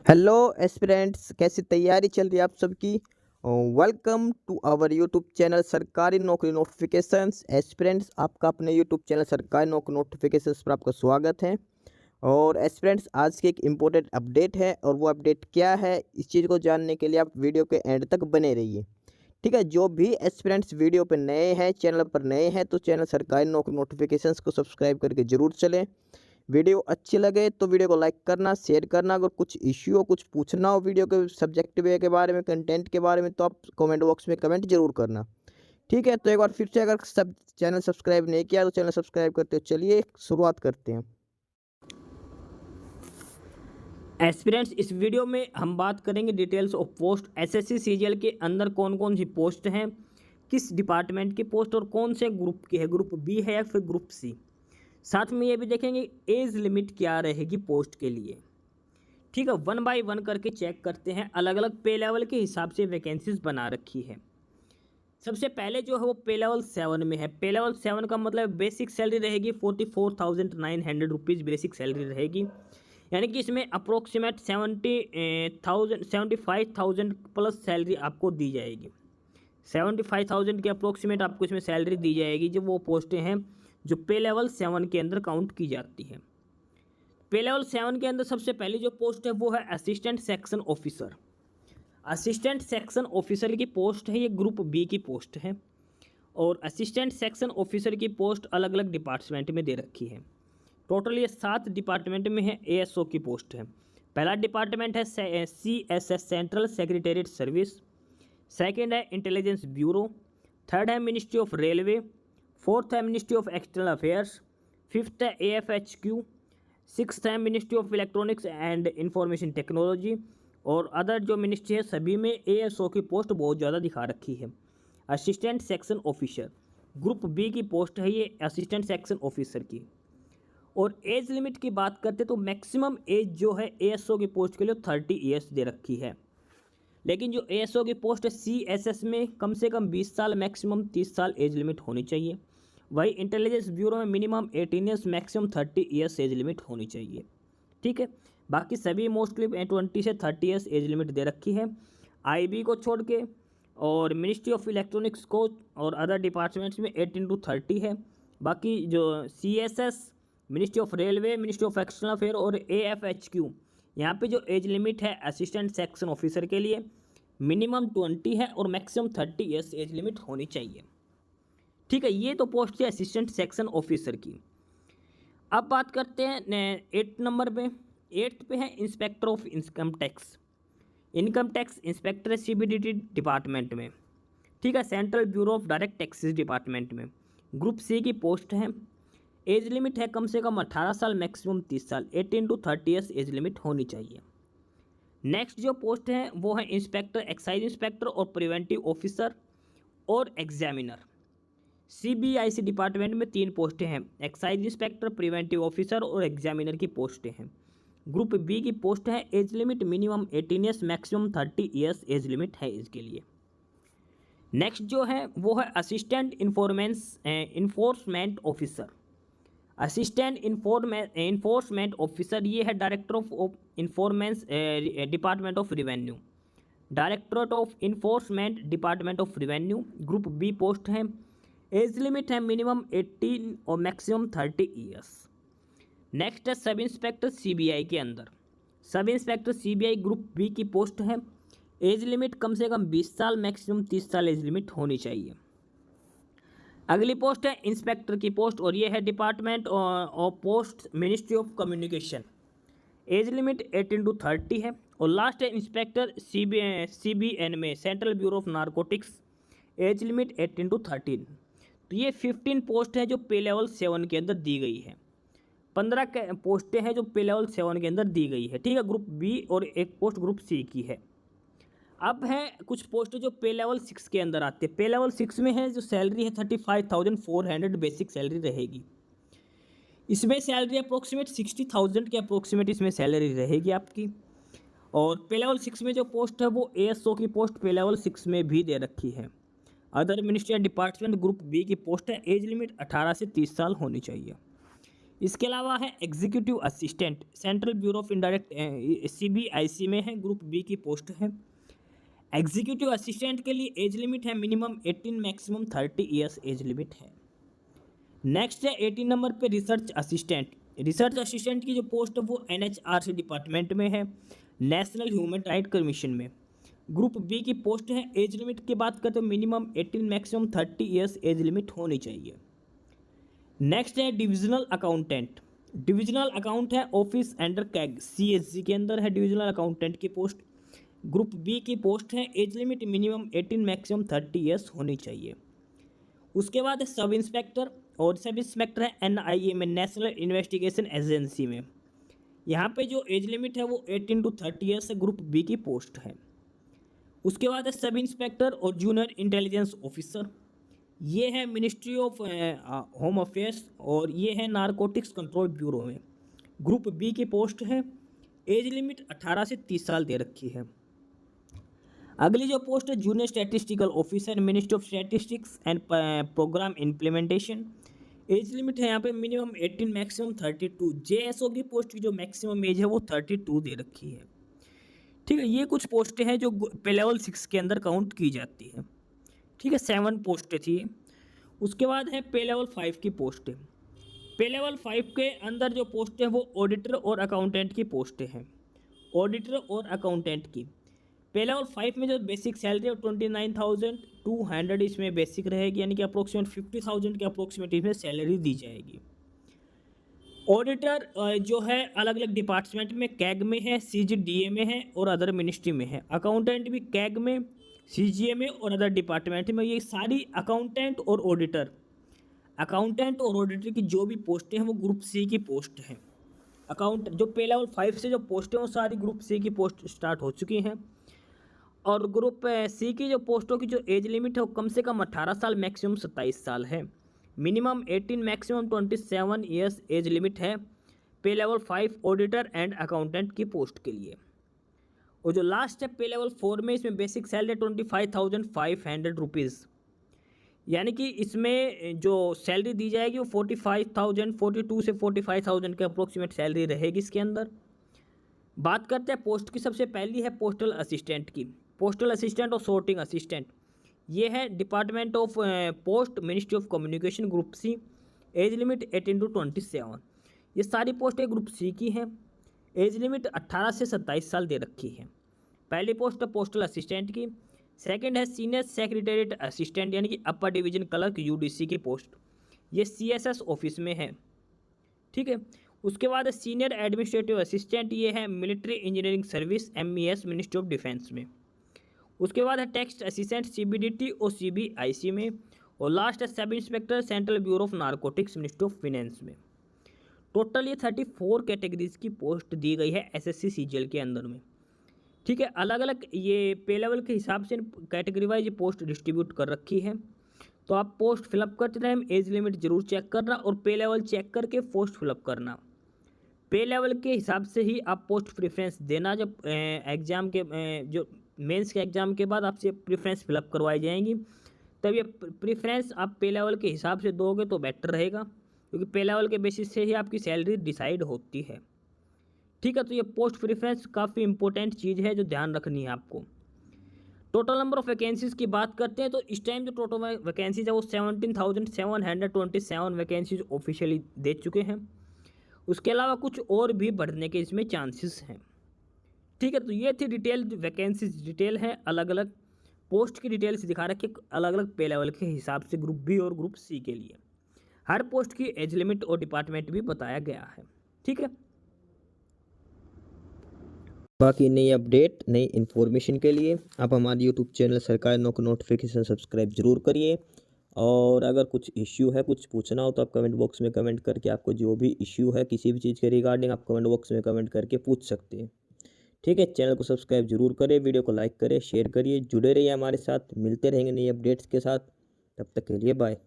Hello aspirants, कैसी तैयारी चल रही है आप सबकी। Welcome to our YouTube channel सरकारी नौकरी नोटिफिकेशंस। एस्पिरेंट्स, आपका अपने यूट्यूब चैनल सरकारी नौकरी नोटिफिकेशंस पर आपका स्वागत है। और एस्पिरेंट्स, आज की एक इम्पोर्टेंट अपडेट है, और वो अपडेट क्या है इस चीज़ को जानने के लिए आप वीडियो के एंड तक बने रहिए। ठीक है, जो भी एस्पिरेंट्स वीडियो पर नए हैं, चैनल पर नए हैं, तो चैनल सरकारी नौकरी नोटिफिकेशंस को सब्सक्राइब करके ज़रूर चलें। वीडियो अच्छी लगे तो वीडियो को लाइक करना, शेयर करना। अगर कुछ इश्यू हो, कुछ पूछना हो वीडियो के सब्जेक्ट वे के बारे में, कंटेंट के बारे में, तो आप कमेंट बॉक्स में कमेंट जरूर करना। ठीक है, तो एक बार फिर से, अगर सब चैनल सब्सक्राइब नहीं किया तो चैनल सब्सक्राइब करते हो। चलिए शुरुआत करते हैं। एस्पिरेंट्स, इस वीडियो में हम बात करेंगे details of post. SSC CGL के अंदर कौन कौन सी पोस्ट हैं, किस डिपार्टमेंट की पोस्ट और कौन से ग्रुप की है, ग्रुप बी है या फिर ग्रुप सी। साथ में ये भी देखेंगे एज लिमिट क्या रहेगी पोस्ट के लिए। ठीक है, वन बाय वन करके चेक करते हैं। अलग अलग पे लेवल के हिसाब से वैकेंसीज बना रखी है। सबसे पहले जो है वो पे लेवल 7 में है। पे लेवल 7 का मतलब बेसिक सैलरी रहेगी 44,900 रुपीज़ बेसिक सैलरी रहेगी। यानी कि इसमें अप्रोक्सीमेट 75,000 प्लस सैलरी आपको दी जाएगी। 75,000 की अप्रोक्सीमेट आपको इसमें सैलरी दी जाएगी। जो वो पोस्टें हैं जो पे लेवल 7 के अंदर काउंट की जाती है। पे लेवल 7 के अंदर सबसे पहली जो पोस्ट है वो है assistant section officer. Assistant section officer की पोस्ट है, ये ग्रुप बी की पोस्ट है। और असिस्टेंट सेक्शन ऑफिसर की पोस्ट अलग अलग डिपार्टमेंट में दे रखी है। टोटल ये 7 डिपार्टमेंट में है। एएसओ की पोस्ट है। पहला डिपार्टमेंट है CSS, central secretariat service. Second है इंटेलिजेंस ब्यूरो। थर्ड है मिनिस्ट्री ऑफ रेलवे। फोर्थ है ministry of external affairs. Fifth है एएफएचक्यू। सिक्स्थ है ministry of electronics and information technology. और अदर जो मिनिस्ट्री है सभी में एएसओ की पोस्ट बहुत ज़्यादा दिखा रखी है। Assistant section officer group B की पोस्ट है ये असिस्टेंट सेक्शन ऑफिसर की। और एज लिमिट की बात करते तो मैक्सिमम एज जो है एएसओ की पोस्ट के लिए 30 ईयर्स दे रखी है। लेकिन जो एएसओ की पोस्ट है सीएसएस में कम से कम 20 साल, मैक्सिमम 30 साल एज लिमिट होनी चाहिए। वही इंटेलिजेंस ब्यूरो में minimum 18 years, maximum 30 years age limit होनी चाहिए। ठीक है, बाकी सभी मोस्टली 20 से 30 ईयर्स एज लिमिट दे रखी है आईबी को छोड़ के। और मिनिस्ट्री ऑफ इलेक्ट्रॉनिक्स को और अदर डिपार्टमेंट्स में 18 to 30 है। बाकी जो CSS, ministry of railway, ministry of external affair और एएफएचक्यू, यहाँ पे जो एज लिमिट है असिस्टेंट सेक्शन ऑफिसर के लिए मिनिमम 20 है और मैक्सिमम 30 ईयर्स एज लिमिट होनी चाहिए। ठीक है, ये तो पोस्ट है असिस्टेंट सेक्शन ऑफिसर की। अब बात करते हैं 8 नंबर पे। 8 पे है inspector of income tax. Income tax inspector है सीबीडीटी डिपार्टमेंट में। ठीक है, central bureau of direct taxes department में। ग्रुप सी की पोस्ट है। एज लिमिट है कम से कम 18 साल, मैक्सिमम 30 साल, 18 to 30 ईयर्स एज लिमिट होनी चाहिए। नेक्स्ट जो पोस्ट है वो है इंस्पेक्टर, एक्साइज इंस्पेक्टर और प्रिवेंटिव ऑफिसर और एग्जामिनर। सीबीआईसी डिपार्टमेंट में 3 पोस्टें हैं। एक्साइज इंस्पेक्टर, प्रिवेंटिव ऑफिसर और एग्जामिनर की पोस्टें हैं। ग्रुप बी की पोस्ट है। Age limit minimum 18 years, maximum 30 years age limit है इसके लिए। नेक्स्ट जो है वो है assistant enforcement officer. Assistant enforcement officer ये है director of enforcement department of revenue. Directorate of enforcement department of revenue, group B post है। एज लिमिट है मिनिमम 18 और मैक्सिमम 30 ईयर्स। नेक्स्ट है सब इंस्पेक्टर सीबीआई के अंदर। Sub inspector CBI group B की पोस्ट है। एज लिमिट कम से कम 20 साल, मैक्सिमम 30 साल एज लिमिट होनी चाहिए। अगली पोस्ट है इंस्पेक्टर की पोस्ट, और ये है department of post, ministry of communication. As limit 18 to 30 है। और लास्ट है इंस्पेक्टर सीबीएन में, central bureau of narcotics. As limit 18 to 13। तो ये 15 पोस्ट है जो पे लेवल 7 के अंदर दी गई है। 15 पोस्टें हैं जो पे लेवल 7 के अंदर दी गई है। ठीक है, ग्रुप बी और एक पोस्ट ग्रुप सी की है। अब है कुछ पोस्ट जो पे लेवल 6 के अंदर आते हैं। पे लेवल 6 में है जो सैलरी है 35,400 बेसिक सैलरी रहेगी। इसमें सैलरी अप्रोक्सीमेट 60,000 के अप्रोक्सीमेट इसमें सैलरी रहेगी आपकी। और पे लेवल 6 में जो पोस्ट है वो एएसओ की पोस्ट पे लेवल 6 में भी दे रखी है। Other ministry department group B की पोस्ट है। एज लिमिट 18 से 30 साल होनी चाहिए। इसके अलावा है executive assistant, central bureau of indirect CBIC में है, ग्रुप बी की पोस्ट है। एग्जीक्यूटिव असिस्टेंट के लिए एज लिमिट है minimum 18 maximum 30 years age limit है। नेक्स्ट है 18 नंबर पे रिसर्च असिस्टेंट। रिसर्च असिस्टेंट की जो पोस्ट है वो NHRC डिपार्टमेंट में है, नेशनल ह्यूमन राइट कमीशन में, ग्रुप बी की पोस्ट है। एज लिमिट की बात करते हैं minimum 18 maximum 30 years age limit होनी चाहिए। नेक्स्ट है डिविजनल अकाउंटेंट। डिविजनल अकाउंट है ऑफिस अंडर कैग CSG के अंदर है डिविजनल अकाउंटेंट की पोस्ट, ग्रुप बी की पोस्ट है। Age limit minimum 18 maximum 30 years होनी चाहिए। उसके बाद है सब इंस्पेक्टर, और सब इंस्पेक्टर है NIA में, नेशनल इन्वेस्टिगेशन एजेंसी में। यहाँ पे जो एज लिमिट है वो 18 to 30 ईयर्स है, ग्रुप बी की पोस्ट है। उसके बाद है सब इंस्पेक्टर और जूनियर इंटेलिजेंस ऑफिसर, ये है मिनिस्ट्री ऑफ होम अफेयर्स और ये है नारकोटिक्स कंट्रोल ब्यूरो में, ग्रुप बी की पोस्ट है। एज लिमिट 18 से 30 साल दे रखी है। अगली जो पोस्ट है junior statistical officer, ministry of statistics and programme implementation. Age limit है यहाँ पे मिनिमम 18 मैक्सिमम 32। JSO की पोस्ट की जो मैक्सिमम एज है वो 32 दे रखी है। ठीक है, ये कुछ पोस्टें हैं जो पे लेवल 6 के अंदर काउंट की जाती है। ठीक है, 7 पोस्टें थी। उसके बाद है पे लेवल 5 की पोस्टें। पे लेवल 5 के अंदर जो पोस्टें हैं वो ऑडिटर और अकाउंटेंट की पोस्टें हैं, ऑडिटर और अकाउंटेंट की। पे लेवल 5 में जो बेसिक सैलरी है 29,200 इसमें बेसिक रहेगी, यानी कि अप्रोक्सीमेट 50,000 के अप्रोक्सीमेट इसमें सैलरी दी जाएगी। ऑडिटर जो है अलग अलग डिपार्टमेंट में, कैग में है, CGDA में है और अदर मिनिस्ट्री में है। अकाउंटेंट भी कैग में, CGA में और अदर डिपार्टमेंट में। ये सारी अकाउंटेंट और ऑडिटर, अकाउंटेंट और ऑडिटर की जो भी पोस्टें हैं वो ग्रुप सी की पोस्ट हैं। अकाउंट जो पे लेवल 5 से जो पोस्टें हैं वो सारी ग्रुप सी की पोस्ट स्टार्ट हो चुकी हैं। और ग्रुप सी की जो पोस्टों की जो एज लिमिट है वो कम से कम 18 साल मैक्सिमम 27 साल है, minimum 18 maximum 27 years age limit है पे लेवल 5 ऑडिटर एंड अकाउंटेंट की पोस्ट के लिए। और जो लास्ट है पे लेवल 4 में, इसमें बेसिक सैलरी 25,500 रुपीज़, यानी कि इसमें जो सैलरी दी जाएगी वो 45,000, 42 से 45,000 के अप्रोक्सीमेट सैलरी रहेगी इसके अंदर। बात करते हैं पोस्ट की। सबसे पहली है पोस्टल असिस्टेंट की। पोस्टल असिस्टेंट और सॉर्टिंग असिस्टेंट, ये है department of post, ministry of communication, group C. Age limit 18 to 27। ये सारी पोस्टें ग्रुप सी की हैं। एज लिमिट 18 से 27 साल दे रखी है। पहली पोस्ट है पोस्टल असिस्टेंट की। सेकंड है सीनियर सेक्रेटेरिएट असिस्टेंट, यानी कि अपर डिवीजन क्लर्क, UDC की पोस्ट, ये CSS ऑफिस में है। ठीक है, उसके बाद है सीनियर एडमिनिस्ट्रेटिव असिस्टेंट, ये है military engineering service, MES, ministry of defence में। उसके बाद है टेक्स्ट असिस्टेंट, CBDT और CBIC में। और लास्ट है sub inspector, central bureau of narcotics, ministry of finance में। टोटल ये 34 कैटेगरीज की पोस्ट दी गई है SSC CGL के अंदर में। ठीक है, अलग अलग ये पे लेवल के हिसाब से कैटेगरी वाइज ये पोस्ट डिस्ट्रीब्यूट कर रखी है। तो आप पोस्ट फिलअप करते टाइम एज लिमिट जरूर चेक करना और पे लेवल चेक करके पोस्ट फिलअप करना। पे लेवल के हिसाब से ही आप पोस्ट प्रेफरेंस देना। जब एग्ज़ाम के जो मेंस के एग्ज़ाम के बाद आपसे प्रेफरेंस फिलअप करवाई जाएंगी, तब ये प्रेफरेंस आप पे लेवल के हिसाब से दोगे तो बेटर रहेगा, क्योंकि पे लेवल के बेसिस से ही आपकी सैलरी डिसाइड होती है। ठीक है, तो ये पोस्ट प्रेफरेंस काफ़ी इंपॉर्टेंट चीज़ है जो ध्यान रखनी है आपको। टोटल नंबर ऑफ वैकेंसीज़ की बात करते हैं तो इस टाइम जो टोटल वैकेंसीज है वो 17,727 वैकेंसीज ऑफिशियली दे चुके हैं। उसके अलावा कुछ और भी बढ़ने के इसमें चांसेस हैं। ठीक है, तो ये थी डिटेल, वैकेंसीज डिटेल है, अलग अलग पोस्ट की डिटेल्स दिखा रखी अलग अलग पे लेवल के हिसाब से ग्रुप बी और ग्रुप सी के लिए। हर पोस्ट की एज लिमिट और डिपार्टमेंट भी बताया गया है। ठीक है, बाकी नई अपडेट, नई इन्फॉर्मेशन के लिए आप हमारे यूट्यूब चैनल सरकारी नौकरी नोटिफिकेशन सब्सक्राइब जरूर करिए। और अगर कुछ इश्यू है, कुछ पूछना हो तो आप कमेंट बॉक्स में कमेंट करके आपको जो भी इश्यू है किसी भी चीज़ के रिगार्डिंग आप कमेंट बॉक्स में कमेंट करके पूछ सकते हैं। ठीक है, चैनल को सब्सक्राइब जरूर करें, वीडियो को लाइक करें, शेयर करिए, जुड़े रहिए हमारे साथ। मिलते रहेंगे नई अपडेट्स के साथ, तब तक के लिए बाय।